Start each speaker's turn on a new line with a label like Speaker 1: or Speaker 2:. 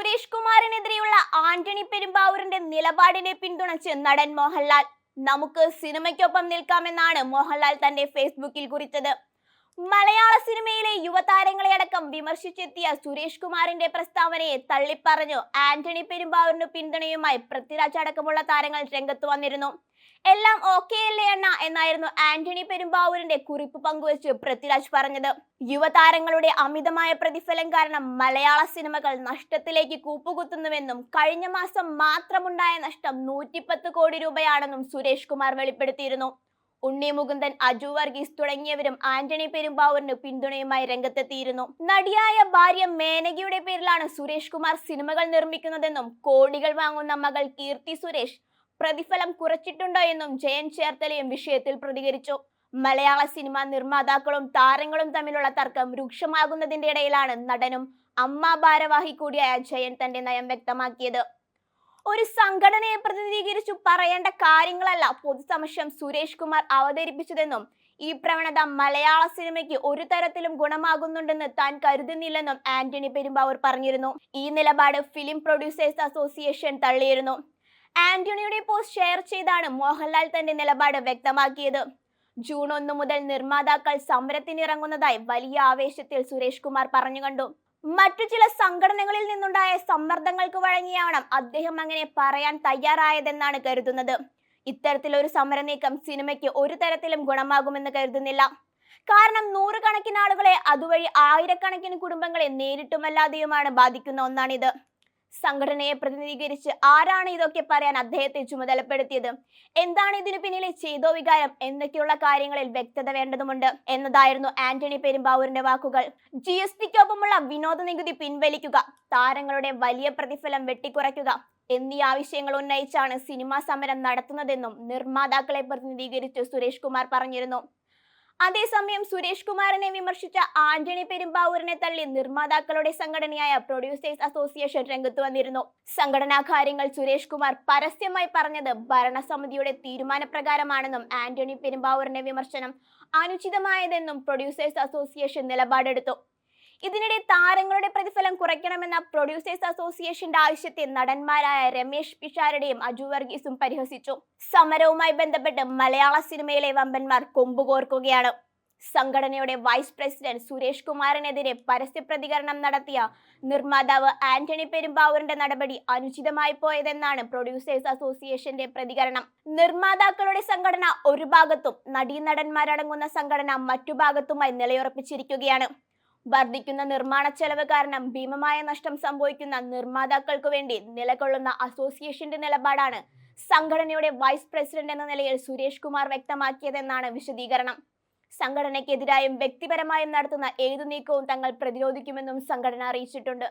Speaker 1: സുരേഷ് കുമാറിനെതിരെയുള്ള ആന്റണി പെരുമ്പാവൂരിന്റെ നിലപാടിനെ പിന്തുണച്ച് നടൻ മോഹൻലാൽ. നമുക്ക് സിനിമയ്ക്കൊപ്പം നിൽക്കാമെന്നാണ് മോഹൻലാൽ തന്റെ ഫേസ്ബുക്കിൽ കുറിച്ചത്. മലയാള സിനിമയിലെ യുവതാരങ്ങളെ അടക്കം വിമർശിച്ചെത്തിയ സുരേഷ് കുമാറിന്റെ പ്രസ്താവനയെ തള്ളിപ്പറഞ്ഞു ആന്റണി പെരുമ്പാവൂരിന് പിന്തുണയുമായി പൃഥ്വിരാജ് അടക്കമുള്ള താരങ്ങൾ രംഗത്ത് വന്നിരുന്നു. എല്ലാം ഓക്കെ അല്ലേ അണ്ണ എന്നായിരുന്നു ആന്റണി പെരുമ്പാവൂരിന്റെ കുറിപ്പ് പങ്കുവച്ച് പൃഥ്വിരാജ് പറഞ്ഞത്. യുവതാരങ്ങളുടെ അമിതമായ പ്രതിഫലം കാരണം മലയാള സിനിമകൾ നഷ്ടത്തിലേക്ക് കൂപ്പുകുത്തുന്നുവെന്നും കഴിഞ്ഞ മാസം മാത്രമുണ്ടായ നഷ്ടം 110 കോടി രൂപയാണെന്നും സുരേഷ് കുമാർ വെളിപ്പെടുത്തിയിരുന്നു. ഉണ്ണി മുകുന്ദൻ, അജു വർഗീസ് തുടങ്ങിയവരും ആന്റണി പെരുമ്പാവൂരിന് പിന്തുണയുമായി രംഗത്തെത്തിയിരുന്നു. നടിയായ ഭാര്യ മേനകയുടെ പേരിലാണ് സുരേഷ് കുമാർ സിനിമകൾ നിർമ്മിക്കുന്നതെന്നും കോടികൾ വാങ്ങുന്ന മകൾ കീർത്തി സുരേഷ് പ്രതിഫലം കുറച്ചിട്ടുണ്ടോ എന്നും ജയൻ ചേർത്തലയും വിഷയത്തിൽ പ്രതികരിച്ചു. മലയാള സിനിമാ നിർമ്മാതാക്കളും താരങ്ങളും തമ്മിലുള്ള തർക്കം രൂക്ഷമാകുന്നതിന്റെ ഇടയിലാണ് നടനും അമ്മ ഭാരവാഹി കൂടിയായ ജയൻ തന്റെ നയം വ്യക്തമാക്കിയത്. ഒരു സംഘടനയെ പ്രതിനിധീകരിച്ചു പറയേണ്ട കാര്യങ്ങളല്ല പൊതുസമക്ഷം സുരേഷ് കുമാർ അവതരിപ്പിച്ചതെന്നും ഈ പ്രവണത മലയാള സിനിമയ്ക്ക് ഒരു തരത്തിലും ഗുണമാകുന്നുണ്ടെന്ന് താൻ കരുതുന്നില്ലെന്നും ആന്റണി പെരുമ്പാവൂർ പറഞ്ഞിരുന്നു. ഈ നിലപാട് ഫിലിം പ്രൊഡ്യൂസേഴ്സ് അസോസിയേഷൻ തള്ളിയിരുന്നു. ആന്റണിയുടെ പോസ്റ്റ് ഷെയർ ചെയ്താണ് മോഹൻലാൽ തന്റെ നിലപാട് വ്യക്തമാക്കിയത്. ജൂൺ 1 മുതൽ നിർമ്മാതാക്കൾ സമരത്തിനിറങ്ങുന്നതായി വലിയ ആവേശത്തിൽ സുരേഷ് കുമാർ പറഞ്ഞു കണ്ടു. മറ്റു ചില സംഘടനകളിൽ നിന്നുണ്ടായ സമ്മർദ്ദങ്ങൾക്ക് വഴങ്ങിയാവണം അദ്ദേഹം അങ്ങനെ പറയാൻ തയ്യാറായതെന്നാണ് കരുതുന്നത്. ഇത്തരത്തിലൊരു സമരനീക്കം സിനിമയ്ക്ക് ഒരു തരത്തിലും ഗുണമാകുമെന്ന് കരുതുന്നില്ല. കാരണം നൂറുകണക്കിന് ആളുകളെ, അതുവഴി ആയിരക്കണക്കിന് കുടുംബങ്ങളെ നേരിട്ടുമല്ലാതെയുമാണ് ബാധിക്കുന്ന ഒന്നാണിത്. സംഘടനയെ പ്രതിനിധീകരിച്ച് ആരാണ് ഇതൊക്കെ പറയാൻ അദ്ദേഹത്തെ ചുമതലപ്പെടുത്തിയത്, എന്താണ് ഇതിനു പിന്നിലെ ചെയ്തോ വികാരം എന്നൊക്കെയുള്ള കാര്യങ്ങളിൽ വ്യക്തത വേണ്ടതുണ്ട് എന്നതായിരുന്നു ആന്റണി പെരുമ്പാവൂരിന്റെ വാക്കുകൾ. GSTക്കൊപ്പമുള്ള വിനോദ നികുതി പിൻവലിക്കുക, താരങ്ങളുടെ വലിയ പ്രതിഫലം വെട്ടിക്കുറയ്ക്കുക എന്നീ ആവശ്യങ്ങൾ ഉന്നയിച്ചാണ് സിനിമാ സമരം നടത്തുന്നതെന്നും നിർമ്മാതാക്കളെ പ്രതിനിധീകരിച്ച് സുരേഷ് കുമാർ പറഞ്ഞിരുന്നു. അതേസമയം സുരേഷ് കുമാറിനെ വിമർശിച്ച ആന്റണി പെരുമ്പാവൂരിനെ തള്ളി നിർമ്മാതാക്കളുടെ സംഘടനയായ പ്രൊഡ്യൂസേഴ്സ് അസോസിയേഷൻ രംഗത്ത് വന്നിരുന്നു. സംഘടനാ കാര്യങ്ങൾ സുരേഷ് കുമാർ പരസ്യമായി പറഞ്ഞത് ഭരണസമിതിയുടെ തീരുമാനപ്രകാരമാണെന്നും ആന്റണി പെരുമ്പാവൂരിന്റെ വിമർശനം അനുചിതമായതെന്നും പ്രൊഡ്യൂസേഴ്സ് അസോസിയേഷൻ നിലപാടെടുത്തു. ഇതിനിടെ താരങ്ങളുടെ പ്രതിഫലം കുറയ്ക്കണമെന്ന പ്രൊഡ്യൂസേഴ്സ് അസോസിയേഷന്റെ ആവശ്യത്തെ നടന്മാരായ രമേശ് പിഷാരടിയും അജു വർഗീസും പരിഹസിച്ചു. സമരവുമായി ബന്ധപ്പെട്ട് മലയാള സിനിമയിലെ വമ്പന്മാർ കൊമ്പുകോർക്കുകയാണ്. സംഘടനയുടെ വൈസ് പ്രസിഡന്റ് സുരേഷ് കുമാറിനെതിരെ പരസ്യ പ്രതികരണം നടത്തിയ നിർമ്മാതാവ് ആന്റണി പെരുമ്പാവൂരിന്റെ നടപടി അനുചിതമായി പോയതെന്നാണ് പ്രൊഡ്യൂസേഴ്സ് അസോസിയേഷന്റെ പ്രതികരണം. നിർമ്മാതാക്കളുടെ സംഘടന ഒരു ഭാഗത്തും നടീനടന്മാരടങ്ങുന്ന സംഘടന മറ്റു ഭാഗത്തുമായി നിലയുറപ്പിച്ചിരിക്കുകയാണ്. വർദ്ധിക്കുന്ന നിർമ്മാണ ചെലവ് കാരണം ഭീമമായ നഷ്ടം സംഭവിക്കുന്ന നിർമ്മാതാക്കൾക്കു വേണ്ടി നിലകൊള്ളുന്ന അസോസിയേഷന്റെ നിലപാടാണ് സംഘടനയുടെ വൈസ് പ്രസിഡന്റ് എന്ന നിലയിൽ സുരേഷ് കുമാർ വ്യക്തമാക്കിയതെന്നാണ് വിശദീകരണം. സംഘടനയ്ക്കെതിരായും വ്യക്തിപരമായും നടത്തുന്ന ഏതു നീക്കവും തങ്ങൾ പ്രതിരോധിക്കുമെന്നും സംഘടന അറിയിച്ചിട്ടുണ്ട്.